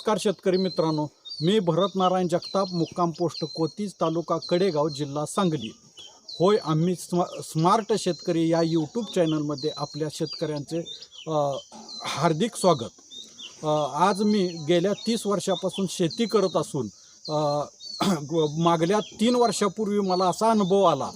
नमस्कार शेतकरी मित्रांनो, मी भरत नारायण जगताप, मुक्काम पोस्ट कोतीज, तालुका कडेगाव, जिल्हा सांगली. होय, आम्ही स्मार्ट शेतकरी या यूट्यूब चॅनलमध्ये आपल्या शेतकऱ्यांचे हार्दिक स्वागत. आज मी गेल्या 30 वर्षापासून शेती करत असून मागल्या 3 वर्षापूर्वी मला असा अनुभव आला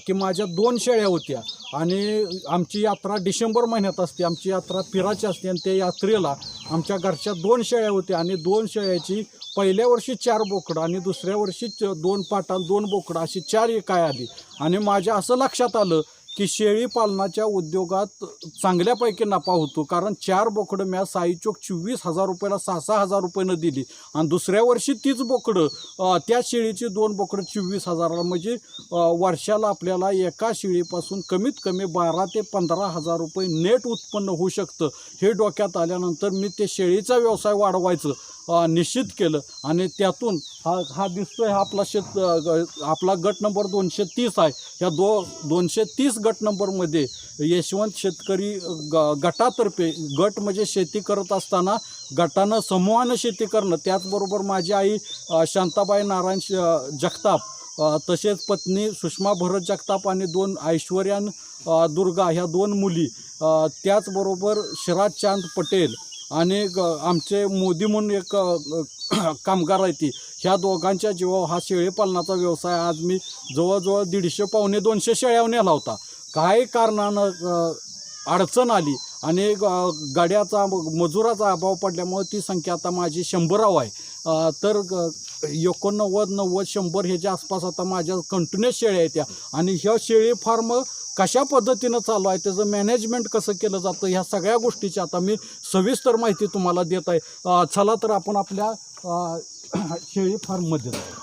की माझ्या 2 शेळ्या होत्या आणि आमची यात्रा डिसेंबर महिन्यात असते. आमची यात्रा पिराची असते आणि त्या यात्रेला आमच्या घरच्या 2 शेळ्या होत्या आणि 2 शेळ्याची पहिल्या वर्षी 4 बोकडं आणि दुसऱ्या वर्षी 2 पाटण 2 बोकडं अशी 4 काय आली. आणि माझ्या असं लक्षात आलं की शेळी पालनाच्या उद्योगात चांगल्यापैकी नफा होतो, कारण 4 बोकडं मी साईचोक 24,000 रुपयाला 6,000 रुपयानं दिली आणि दुसऱ्या वर्षी तीच बोकडं त्या शेळीची 2 बोकडं 24,000ला, म्हणजे वर्षाला आपल्याला एका शेळीपासून कमीत कमी 12,000 ते 15,000 रुपये नेट उत्पन्न होऊ शकतं. हे डोक्यात आल्यानंतर मी ते शेळीचा व्यवसाय वाढवायचं निश्चित केलं आणि त्यातून हा दिसतोय हा आपला गट नंबर 230 आहे. या 230 गट नंबरमध्ये यशवंत शेतकरी गटातर्फे, गट म्हणजे शेती करत असताना गटानं समूहानं शेती करणं, त्याचबरोबर माझी आई शांताबाई नारायण जगताप, तसेच पत्नी सुषमा भरत जगताप आणि 2 ऐश्वर्यान दुर्गा ह्या 2 मुली, त्याचबरोबर शिराज चांद पटेल आणि आमचे मोदी म्हणून एक कामगार आहे ती, ह्या दोघांच्या जीवावर हा शेळीपालनाचा व्यवसाय आज मी जवळजवळ 150 पावणे 200 शेळ्या नेला होता. काही कारणानं अडचण आली आणि गाड्याचा मजुराचा अभाव पडल्यामुळे ती संख्या आता माझी 100 आहे. तर 89, 90, 100 ह्याच्या आसपास आता माझ्या कंटिन्युअस शेळ्या आहेत त्या. आणि ह्या शेळी फार्म कशा पद्धतीनं चालू आहे, त्याचं मॅनेजमेंट कसं केलं जातं, ह्या सगळ्या गोष्टीची आता मी सविस्तर माहिती तुम्हाला देत आहे. चला तर आपण आपल्या शेळी फार्ममध्ये जाऊ.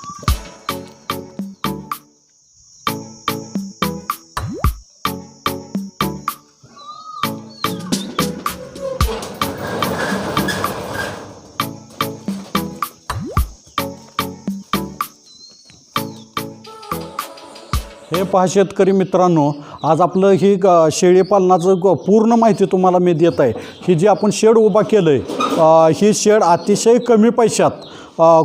हे पहा शेतकरी मित्रांनो, आज आपलं ही शेळीपालनाचं पूर्ण माहिती तुम्हाला मी देत आहे. ही जी आपण शेड उभा केलं आहे, ही शेड अतिशय कमी पैशात,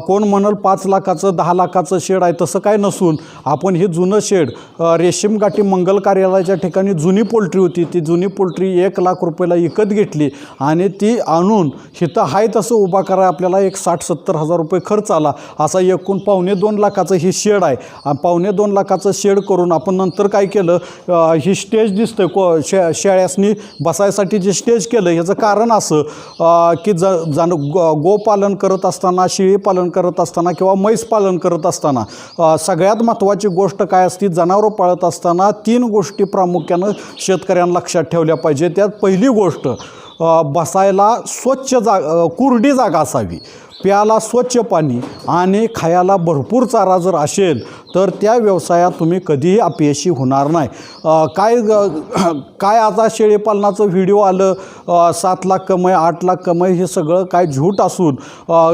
कोण म्हणाल 5 लाखाचं 10 लाखाचं शेड आहे, तसं काय नसून आपण हे जुनं शेड रेशीम गाठी मंगल कार्यालयाच्या ठिकाणी जुनी पोल्ट्री होती, ती जुनी पोल्ट्री 1 लाख रुपयाला विकत घेतली आणि ती आणून इथं आहे तसं उभा करायला आपल्याला एक 60-70 हजार रुपये खर्च आला. असा एकूण 1.25 लाखाचं ही शेड आहे. 1.25 लाखाचं शेड करून आपण नंतर काय केलं, ही स्टेज दिसतं शेळ्यासनी बसायसाठी जे स्टेज केलं, ह्याचं कारण असं की गोपालन करत असताना, शेळी पालन करत असताना किंवा म्हैस पालन करत असताना सगळ्यात महत्त्वाची गोष्ट काय असते, जनावरं पाळत असताना 3 गोष्टी प्रामुख्यानं शेतकऱ्यांना लक्षात ठेवल्या पाहिजे. त्यात पहिली गोष्ट, बसायला स्वच्छ कोरडी जागा असावी, प्यायला स्वच्छ पाणी आणि खायला भरपूर चारा जर असेल तर त्या व्यवसायात तुम्ही कधीही अपयशी होणार नाही. काय आता शेळीपालनाचं व्हिडिओ आलं, 7 लाख कमाई 8 लाख कमाई, हे सगळं काय झूट असून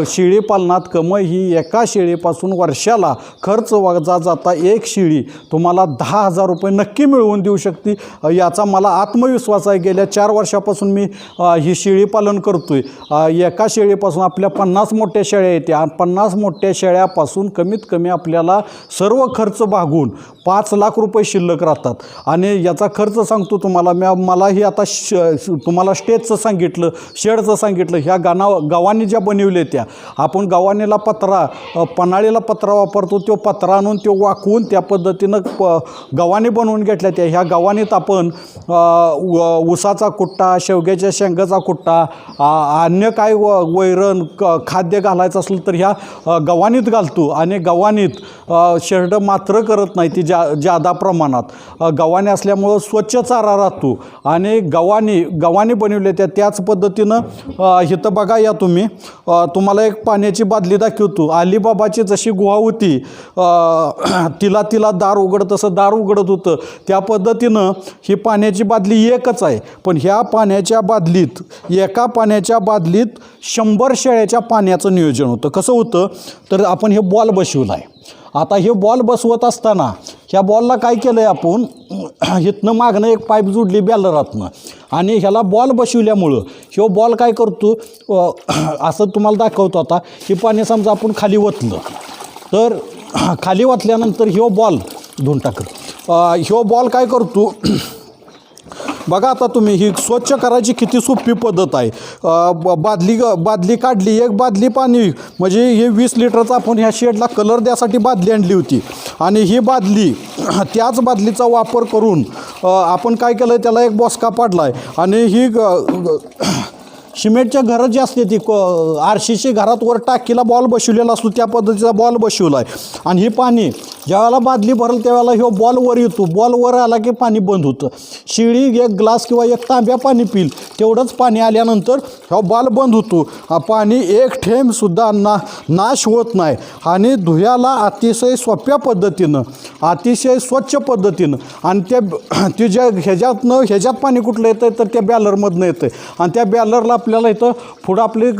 शेळीपालनात कमाई ही एका शेळीपासून वर्षाला खर्च वजा जाता एक शेळी तुम्हाला 10,000 रुपये नक्की मिळवून देऊ शकते. याचा मला आत्मविश्वास आहे. गेल्या 4 वर्षापासून मी ही शेळीपालन करतो आहे. एका शेळीपासून आपल्या 50 मोठ्या शेळ्या येत्या आणि 50 मोठ्या शेळ्यापासून कमीत कमी आपल्याला सर्व खर्च भागून 5 लाख रुपये शिल्लक राहतात. आणि याचा खर्च सांगतो तुम्हाला, मलाही आता तुम्हाला स्टेजचं सांगितलं, शेडचं सांगितलं, ह्या गव्हाणी ज्या बनवल्या त्या आपण गव्हाणीला पन्हाळीला पत्रा वापरतो, तो पत्रा आणून तो वाकवून त्या पद्धतीनं गव्हाणी बनवून घेतल्या. त्या ह्या गव्हाणीत आपण ऊसाचा कुट्टा, शेवग्याच्या शेंगाचा कुट्टा, अन्य काय वैरण खाद्य घालायचं असलं तर ह्या गव्हाणीत घालतो. आणि गव्हाणीत शेरडं मात्र करत नाही ती जादा प्रमाणात. गव्हाणी असल्यामुळं स्वच्छ चारा राहतो आणि गव्हाणी बनवले त्याच पद्धतीनं इथं बघा, या तुम्हाला एक पाण्याची बादली दाखवतो. अलिबाबाची जशी गुहा होती, तिला दार उघडत तसं दार उघडत होतं, त्या पद्धतीनं ही पाण्याची बादली एकच आहे. पण ह्या पाण्याच्या बादलीत, एका पाण्याच्या बादलीत 100 शेळ्याच्या पाण्याचं नियोजन होतं. कसं होतं तर आपण हे बॉल बसवला आहे आता हे बॉल बसवत असताना ह्या बॉलला काय केलं आहे आपण इथनं मागणं एक पाईप जोडली बॅलरातनं आणि ह्याला बॉल बसवल्यामुळं ह्यो बॉल काय करतो असं तुम्हाला दाखवतो आता की पाणी समजा आपण खाली ओतलं तर खाली ओतल्यानंतर ह्यो बॉल धुवून टाकत ह्यो बॉल काय करतो बघा आता तुम्ही ही स्वच्छ करायची किती सोपी पद्धत आहे. बादली काढली एक बादली पाणी म्हणजे हे 20 लिटरचा आपण ह्या शेडला कलर द्यासाठी बादली आणली होती आणि ही बादली त्याच बादलीचा वापर करून आपण काय केलं त्याला एक बॉस्का पाडला आहे आणि ही सिमेंटच्या घरं जी असते ती आरशीची घरात वर टाकीला बॉल बसवलेला असतो त्या पद्धतीचा बॉल बसवला आहे आणि ही पाणी ज्यावेळेला बादली भरल त्यावेळेला ह्यो बॉल वर येतो बॉल वर आला की पाणी बंद होतं. शिळी एक ग्लास किंवा एक तांब्या पाणी पिल तेवढंच पाणी आल्यानंतर ह्यो बॉल बंद होतो. पाणी एक थेंबसुद्धा नाश होत नाही आणि धुयाला अतिशय सोप्या पद्धतीनं अतिशय स्वच्छ पद्धतीनं आणि ते ज्या ह्याच्यात पाणी कुठलं येतं तर त्या बॅलरमधनं येतं आणि त्या बॅलरला आपल्याला इथं पुढं आपली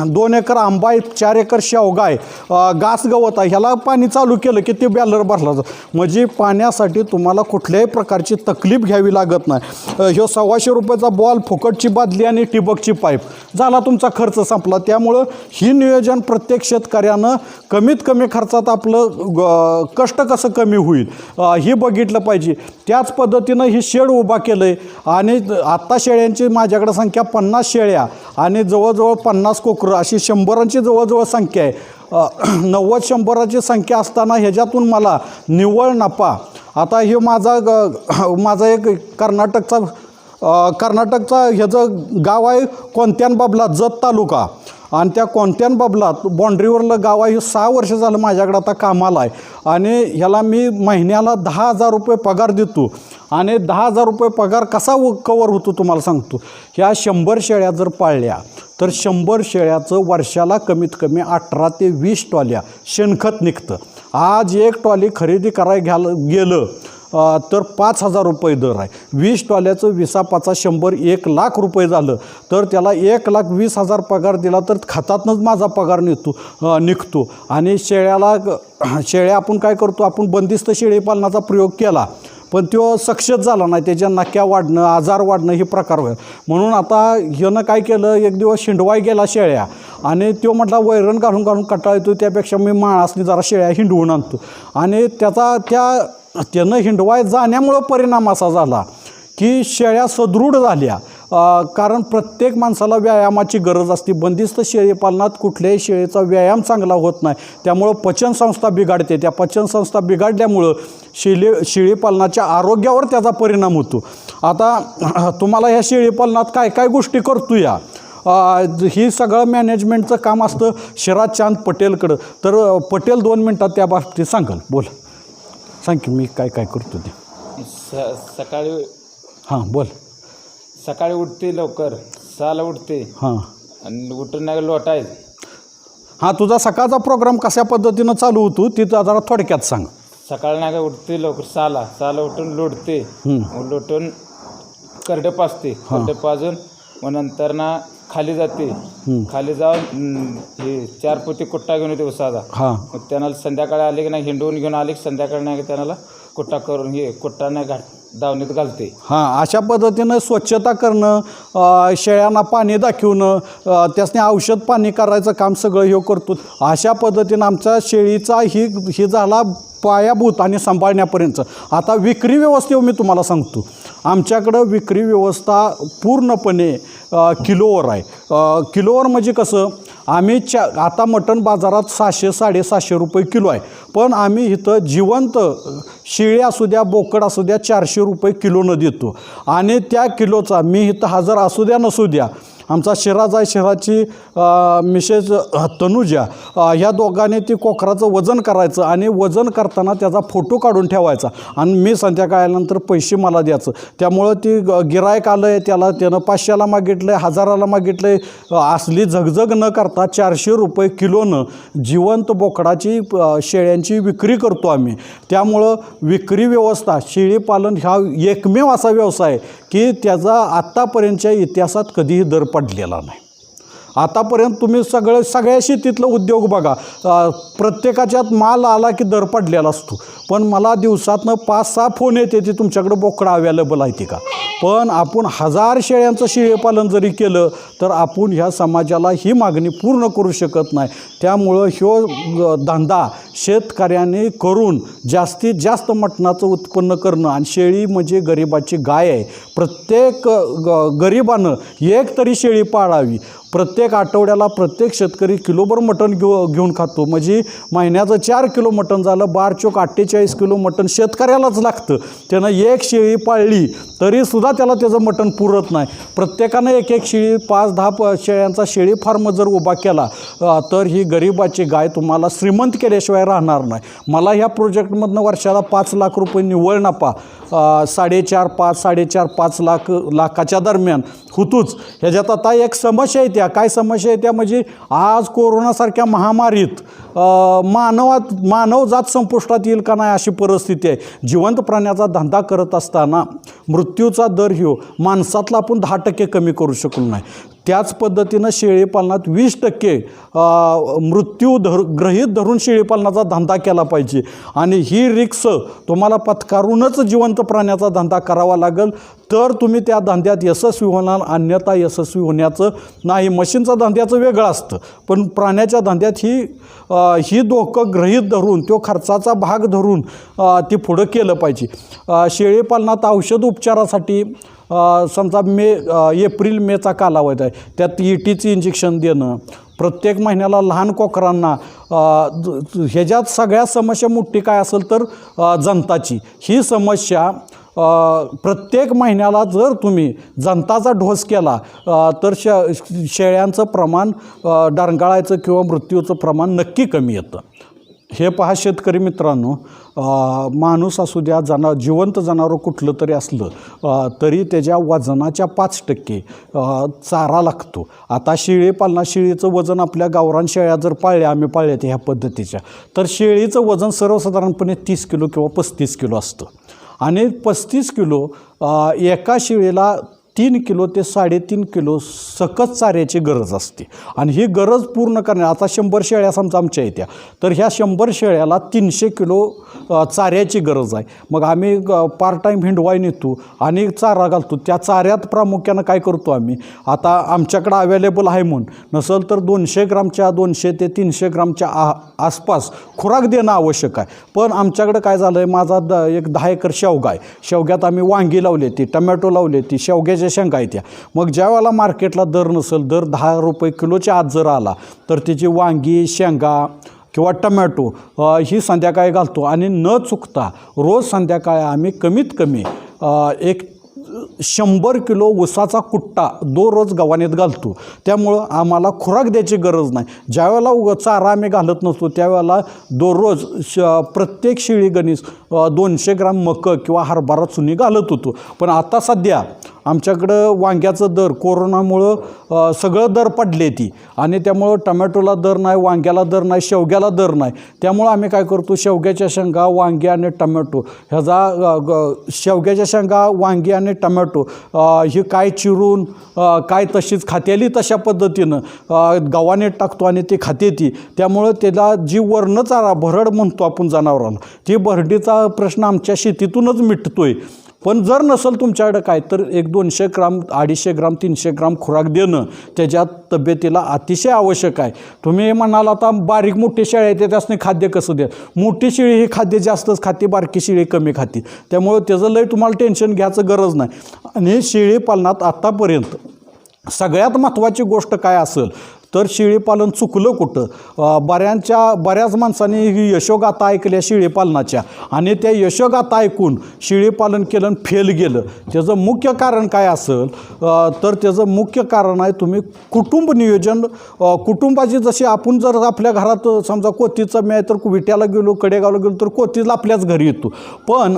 2 एकर आंबा आहे 4 एकर शेवगा आहे घास गवत आहे ह्याला पाणी चालू केलं की ते बॅलर भरला जातं म्हणजे पाण्यासाठी तुम्हाला कुठल्याही प्रकारची तकलीफ घ्यावी लागत नाही. ह्यो 125 रुपयाचा बॉल फुकटची बादली आणि ठिबकची पाईप झाला तुमचा खर्च संपला. त्यामुळं ही नियोजन प्रत्येक शेतकऱ्यानं कमीत कमी खर्चात आपलं कष्ट कसं कमी होईल हे बघितलं पाहिजे. त्याच पद्धतीनं ही शेड उभा केलं आहे आणि आत्ता शेळ्यांची माझ्याकडे संख्या 50 शेळ्या आणि जवळजवळ 50 कोकरं अशी 100ची जवळजवळ संख्या आहे. 90-100ची संख्या असताना ह्याच्यातून मला निव्वळ नफा आता हे माझा एक कर्नाटकचा ह्याचं गाव आहे कोणत्यान बाबला जत तालुका आणि त्या कोणत्यान बाबलात बाँड्रीवरलं गाव आहे. 6 वर्ष झालं माझ्याकडे आता कामाला आहे आणि ह्याला मी महिन्याला 10,000 रुपये पगार देतो आणि 10,000 रुपये पगार कसा कवर होतो तुम्हाला सांगतो. ह्या 100 शेळ्या जर पाळल्या तर 100 शेळ्याचं वर्षाला कमीत कमी 18 ते 20 ट्रॉल्या शेणखत निघतं. आज एक ट्रॉली खरेदी करायला गेलं तर 5,000 रुपये दर आहे. 20 ट्रॉल्याचं 20-5-100 1,00,000 रुपये झालं तर त्याला 1,20,000 पगार दिला तर खतातनंच माझा पगार निघतो आणि शेळ्या आपण काय करतो आपण बंदिस्त शेळी पालनाचा प्रयोग केला पण तो सक्सेस झाला नाही. त्याच्या नक्या वाढणं आजार वाढणं हे प्रकार होईल म्हणून आता ह्यानं काय केलं एक दिवस हिंडवाय गेला शेळ्या आणि तो म्हटला वैरण घालून कंटाळा येतो त्यापेक्षा मी माळासनी जरा शेळ्या हिंडवून आणतो आणि त्यानं हिंडवाय जाण्यामुळं परिणाम असा झाला की शेळ्या सदृढ झाल्या. कारण प्रत्येक माणसाला व्यायामाची गरज असते. बंदिस्त शेळी पालनात कुठल्याही शेळीचा व्यायाम चांगला होत नाही त्यामुळं पचनसंस्था बिघडते. त्या पचनसंस्था बिघडल्यामुळं शेळी पालनाच्या आरोग्यावर त्याचा परिणाम होतो. आता तुम्हाला ह्या शेळी पालनात काय काय गोष्टी करतो या ही सगळं मॅनेजमेंटचं काम असतं शिराज चांद पटेलकडं. तर पटेल 2 मिनटात त्या बाबतीत सांगाल बोल सांग की मी काय काय करतो ते. सकाळी हां बोल. सकाळी उठते लवकर 6ला उठते हां आणि उठून नाही लोटायचं. हां तुझा सकाळचा प्रोग्राम कशा पद्धतीनं चालू होतो तिथं जरा थोडक्यात सांग. सकाळी नाही का उठते लवकर 6ला उठून लोटते लोटून करडे पाजते करडे पाजून मग नंतर ना खाली जाते खाली जाऊन हे 4 पोती कुट्टा घेऊन येते उसाचा. हां मग त्यांना संध्याकाळी आले की नाही हिंडवून घेऊन आले की संध्याकाळी नाही त्यांना कुट्टा करून कुट्टा नाही दावणीत घालते. हां अशा पद्धतीनं स्वच्छता करणं शेळ्यांना पाणी दाखवणं त्यासने औषध पाणी करायचं काम सगळं हे करतो. अशा पद्धतीनं आमच्या शेळीचा ही झाला पायाभूत आणि सांभाळण्यापर्यंत. आता विक्री व्यवस्थेवर मी तुम्हाला सांगतो. आमच्याकडं विक्री व्यवस्था पूर्णपणे किलोवर आहे. किलोवर म्हणजे कसं आम्ही आता मटण बाजारात 600-750 रुपये किलो आहे पण आम्ही इथं जिवंत शेळी असू द्या बोकड असू द्या 400 रुपये किलोनं देतो आणि त्या किलोचा मी इथं हजर असू द्या नसू द्या आमचा शिराज आहे शिराजची मिसेस तनुजा ह्या दोघांनी ती कोकराचं वजन करायचं आणि वजन करताना त्याचा फोटो काढून ठेवायचा आणि मी संध्याकाळनंतर पैसे मला द्यायचं. त्यामुळं ती गिरायक आलं आहे त्यानं 500ला मागितलं आहे 1000ला मागितलं आहे असली झगझग न करता 400 रुपये किलोनं जिवंत बोकडाची शेळ्यांची विक्री करतो आम्ही. त्यामुळं विक्री व्यवस्था शेळीपालन हा एकमेव असा व्यवसाय की त्याचा आत्तापर्यंतच्या इतिहासात कधीही दर पडलेला नाही. आतापर्यंत तुम्ही सगळ्या शेतीतलं उद्योग बघा, प्रत्येकाच्यात माल आला की दर पडलेला असतो, पण मला दिवसातनं 5-6 फोन येते ते तुमच्याकडे बोकडं अवेलेबल आहे ते का. पण आपण 1000 शेळ्यांचं शेळीपालन जरी केलं तर आपण ह्या समाजाला ही मागणी पूर्ण करू शकत नाही. त्यामुळं ह्यो धंदा शेतकऱ्यांनी करून जास्तीत जास्त मटणाचं उत्पन्न करणं, आणि शेळी म्हणजे गरिबाची गाय आहे. प्रत्येक गरिबानं एक तरी शेळी पाळावी. प्रत्येक आठवड्याला प्रत्येक शेतकरी किलोभर मटण घेऊन खातो, म्हणजे महिन्याचं 4 किलो मटण झालं, 12×4 = 48 किलो मटण शेतकऱ्यालाच लागतं. त्यानं एक शेळी पाळली तरीसुद्धा त्याला त्याचं मटण पुरत नाही. प्रत्येकानं एक शेळी 5-10 शेळ्यांचा शेळी फार्म जर उभा केला तर ही गरिबाची गाय तुम्हाला श्रीमंत केल्याशिवाय राहणार नाही. मला ह्या प्रोजेक्टमधनं वर्षाला 5 लाख रुपये निव्वळ नफा 4.5 लाखाच्या दरम्यान होतोच. ह्याच्यात आता एक समस्या येत्या. काय समस्या येत्या म्हणजे आज कोरोनासारख्या महामारीत मानवजात संपुष्टात येईल का नाही अशी परिस्थिती आहे. जिवंत प्राण्याचा धंदा करत असताना मृत्यूचा दर ह्यो माणसातला आपण 10% कमी करू शकलो नाही. त्याच पद्धतीनं शेळीपालनात 20% मृत्यू गृहीत धरून शेळीपालनाचा धंदा केला पाहिजे. आणि ही रिक्स तुम्हाला पत्करूनच जिवंत प्राण्याचा धंदा करावा लागेल, तर तुम्ही त्या धंद्यात यशस्वी होणार, अन्यथा यशस्वी होण्याचं नाही. मशीनचा धंद्याचं वेगळं असतं, पण प्राण्याच्या धंद्यात ही धोकं गृहीत धरून तो खर्चाचा भाग धरून ते पुढं केलं पाहिजे. शेळीपालनात औषध उपचारासाठी समजा एप्रिल मेचा कालावधी आहे, त्यात ETचं इंजेक्शन देणं, प्रत्येक महिन्याला लहान कोकरांना ह्याच्यात सगळ्यात समस्या मोठी काय असेल तर जंताची. ही समस्या प्रत्येक महिन्याला जर तुम्ही जंताचा डोस केला तर शेळ्यांचं प्रमाण डरकाळायचं किंवा मृत्यूचं प्रमाण नक्की कमी येतं. हे पहा शेतकरी मित्रांनो, माणूस असू द्या, जिवंत जनावर कुठलं तरी असलं तरी त्याच्या वजनाच्या 5% चारा लागतो. आता शेळीचं वजन आपल्या गावरान शेळ्या जर आम्ही पाळल्या ह्या पद्धतीच्या, तर शेळीचं वजन सर्वसाधारणपणे 30 किलो किंवा 35 किलो असतं. आणि 35 किलो एका शेळीला 3 किलो ते 3.5 किलो सकस चाऱ्याची गरज असते. आणि ही गरज पूर्ण करण्या आता 100 शेळ्या समजा आमच्या येत्या, तर ह्या 100 शेळ्याला 300 किलो चाऱ्याची गरज आहे. मग आम्ही पार्ट टाईम हिंडवाय नेतो आणि चारा घालतो. त्या चाऱ्यात प्रामुख्यानं काय करतो आम्ही, आता आमच्याकडं अवेलेबल आहे म्हणून नसेल तर 200 ग्रामच्या 200 ते 300 ग्रामच्या आसपास खुराक देणं आवश्यक आहे. पण आमच्याकडं काय झालं आहे, माझा एक 10 एकर शेवगा आहे. शेवग्यात आम्ही वांगी लावली ती, टमॅटो लावले ती, शेवग्याच्या शेंगा आहेत त्या. मग ज्या वेळेला मार्केटला दर नसेल, दर 10 रुपये किलोच्या आत जर आला तर त्याची वांगी, शेंगा किंवा टमॅटो ही संध्याकाळी घालतो. आणि न चुकता रोज संध्याकाळी आम्ही कमीत कमी एक 100 किलो ऊसाचा कुट्टा दररोज गव्हाणीत घालतो. त्यामुळं आम्हाला खुराक द्यायची गरज नाही. ज्यावेळेला चारा आम्ही घालत नसतो त्यावेळेला दररोज प्रत्येक शेळी गणीस 200 ग्राम मका किंवा हरभरा चुनी घालत होतो. पण आता सध्या आमच्याकडं वांग्याचं दर कोरोनामुळं सगळं दर पडले ती, आणि त्यामुळं टमॅटोला दर नाही, वांग्याला दर नाही, शेवग्याला दर नाही. त्यामुळं आम्ही काय करतो, शेवग्याच्या शेंगा, वांगी आणि टमॅटो शेवग्याच्या शेंगा, वांगी आणि टमॅटो ही काय चिरून काय तशीच खात्याली तशा पद्धतीनं गव्हाणीत टाकतो आणि ती खाते ती. त्यामुळं त्याला जी वर्ण चारा भरड म्हणतो आपण जनावराला, ती भरडीचा प्रश्न आमच्या शेतीतूनच मिटतोय. पण जर नसेल तुमच्याकडं काय तर 200 ग्राम, 250 ग्राम, 300 ग्राम खुराक देणं त्याच्या तब्येतीला अतिशय आवश्यक आहे. तुम्ही म्हणाल आता बारीक मोठी शेळ्या येते त्यासनी खाद्य कसं द्या. मोठी शेळी ही खाद्य जास्तच खाते, बारकी शेळी कमी खाते. त्यामुळं त्याचं लय तुम्हाला टेन्शन घ्यायचं गरज नाही. आणि शेळी पालनात आत्तापर्यंत सगळ्यात महत्त्वाची गोष्ट काय असेल तर शेळीपालन चुकलं कुठं. बऱ्याच माणसांनी ही यशोगाथा ऐकल्या शेळीपालनाच्या, आणि त्या यशोगाथा ऐकून शेळीपालन केलं आणि फेल गेलं. त्याचं मुख्य कारण काय असेल तर त्याचं मुख्य कारण आहे तुम्ही कुटुंब नियोजन. कुटुंबाची जशी आपण जर आपल्या घरात समजा कोतीचा मी आहे तर विट्याला गेलो, कडेगावला गेलो तर कोतीला आपल्याच घरी येतो. पण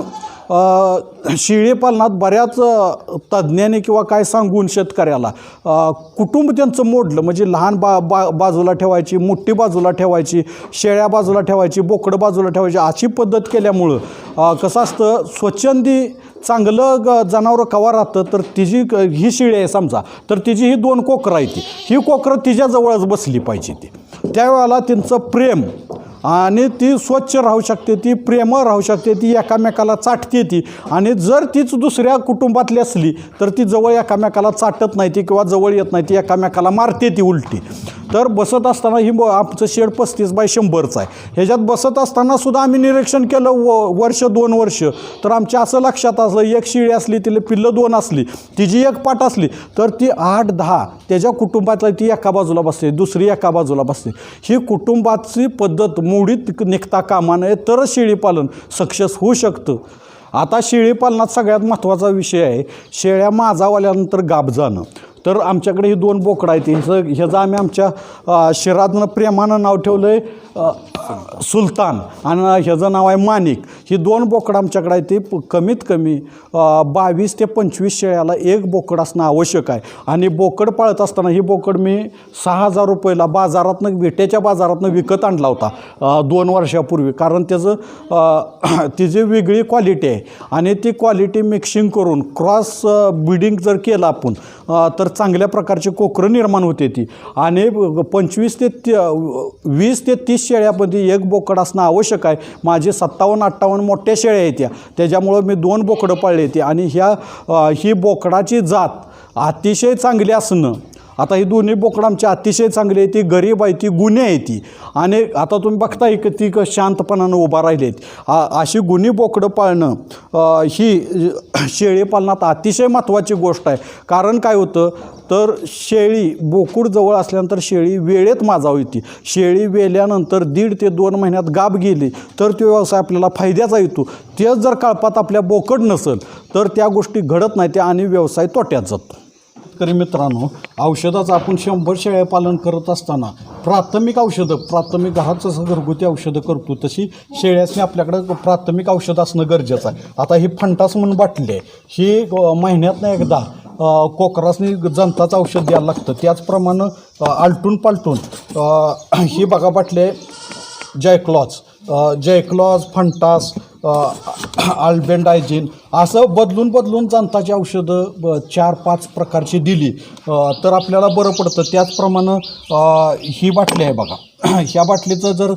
शेळीपालनात बऱ्याच तज्ज्ञांनी किंवा काय सांगून शेतकऱ्याला कुटुंब त्यांचं मोडलं. म्हणजे लहान बाजूला ठेवायची, मोठी बाजूला ठेवायची, शेळ्या बाजूला ठेवायची, बोकडं बाजूला ठेवायची, अशी पद्धत केल्यामुळं कसं असतं, स्वच्छंदी चांगलं जनावरं कवा राहतं तर तिची ही शेळी आहे समजा, तर तिची ही 2 कोकरं आहे ही कोकरं तिच्याजवळच बसली पाहिजे ती. त्यावेळेला त्यांचं प्रेम आणि ती स्वच्छ राहू शकते, ती प्रेमळ राहू शकते, ती एकामेकाला चाटते ती. आणि जर तीच दुसऱ्या कुटुंबातली असली तर ती जवळ एकामेकाला चाटत नाही ती किंवा जवळ येत नाही, ती एकामेकाला मारते ती उलटी. तर बसत असताना ही आमचं शेड 35 बाय 100चं आहे. ह्याच्यात बसत असताना सुद्धा आम्ही निरीक्षण केलं वर्ष 2 वर्ष. तर आमच्या असं लक्षात असलं, एक शेळी असली तिला पिल्लं 2 असली, तिची एक पाट असली तर ती 8-10 त्याच्या कुटुंबातली ती एका बाजूला बसते, दुसरी एका बाजूला बसते. ही कुटुंबाची पद्धत मोडीत निघता कामा नये तरच शेळीपालन सक्सेस होऊ शकतं. आता शेळीपालनात सगळ्यात महत्त्वाचा विषय आहे शेळ्या माझावाल्यानंतर गाभ जाणं. तर आमच्याकडे ही 2 बोकडं आहेत. ह्याचं आम्ही आमच्या शिरातनं प्रेमानं नाव ठेवलं आहे सुलतान आणि ह्याचं नाव आहे माणिक. ही 2 बोकडं आमच्याकडे आहेत. ते कमीत कमी 22 ते 25 शेळ्याला एक बोकड असणं आवश्यक आहे. आणि बोकड पाळत असताना ही बोकड मी 6,000 रुपयाला बाजारातनं विट्याच्या बाजारातनं विकत आणला होता 2 वर्षापूर्वी. कारण त्याचं तिची वेगळी क्वालिटी आहे आणि ती क्वालिटी मिक्सिंग करून क्रॉस ब्रीडिंग जर केलं आपण तर चांगल्या प्रकारची कोकरं निर्माण होते ती. आणि 25 ते 20 ते 30 शेळ्यामध्ये एक बोकड असणं आवश्यक आहे. माझे 57-58 मोठ्या शेळ्या आहेत त्याच्यामुळं मी 2 बोकडं पाळली ती. आणि ही बोकडाची जात अतिशय चांगली असणं. आता ही दोन्ही बोकडं आमची अतिशय चांगली आहे, ती गरीब आहे, ती गुन्हे आहे ती. आणि आता तुम्ही बघताय की ती शांतपणानं उभा राहिली आहेत. अशी गुन्हे बोकडं पाळणं ही शेळीपालनात अतिशय महत्त्वाची गोष्ट आहे. कारण काय होतं तर शेळी बोकूड जवळ असल्यानंतर शेळी वेळेत माजावी ती. शेळी वेल्यानंतर 1.5 ते 2 महिन्यात गाभ गेली तर तो व्यवसाय आपल्याला फायद्याचा येतो. तेच जर काळपात आपल्या बोकड नसेल तर त्या गोष्टी घडत नाही त्या आणि व्यवसाय तोट्यात जातो. शेतकरी मित्रांनो, औषधाचं आपण 100 शेळ्या पालन करत असताना प्राथमिक घरात जसं घरगुती औषधं करतो तशी शेळ्यासनी आपल्याकडं प्राथमिक औषध असणं गरजेचं आहे. आता ही फंटास म्हणून बाटली आहे, ही महिन्यातनं एकदा कोकरासनी जंताचं औषध द्यायला लागतं. त्याचप्रमाणे आलटून पालटून ही बघा बाटली आहे जयक्लॉज, फंटास, अल्बेंडायझिन असं बदलून जंताची औषधं 4-5 प्रकारची दिली तर आपल्याला बरं पडतं. त्याचप्रमाणे ही बाटली आहे बघा, ह्या बाटलीचं जर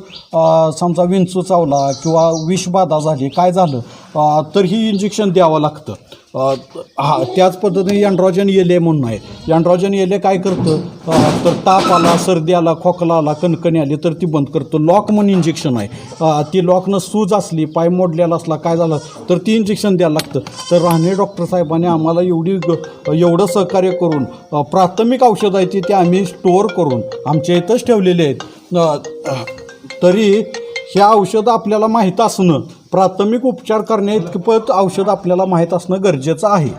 समजा विंचू चावला किंवा विषबाधा झाली काय झालं तर ही इंजेक्शन द्यावं लागतं. त्याच पद्धतीने अँड्रोजन येले म्हणून आहे. अँड्रोजन येले काय करतं तर ताप आला, सर्दी आला, खोकला आला, कणकणी आली तर ती बंद करतं. लॉक म्हणून इंजेक्शन आहे, ती लॉकनं सूज असली, पाय मोडलेला असला काय झालं तर ती इंजेक्शन द्यायला लागतं. तर राहणे डॉक्टर साहेबांनी आम्हाला एवढं सहकार्य करून प्राथमिक औषध आहे ती आम्ही स्टोअर करून आमच्या इथंच ठेवलेले आहेत. तरी ह्या औषधं आपल्याला माहीत असणं, प्राथमिक उपचार करण्याइतपत औषध आपल्याला माहीत असणं गरजेचं आहे.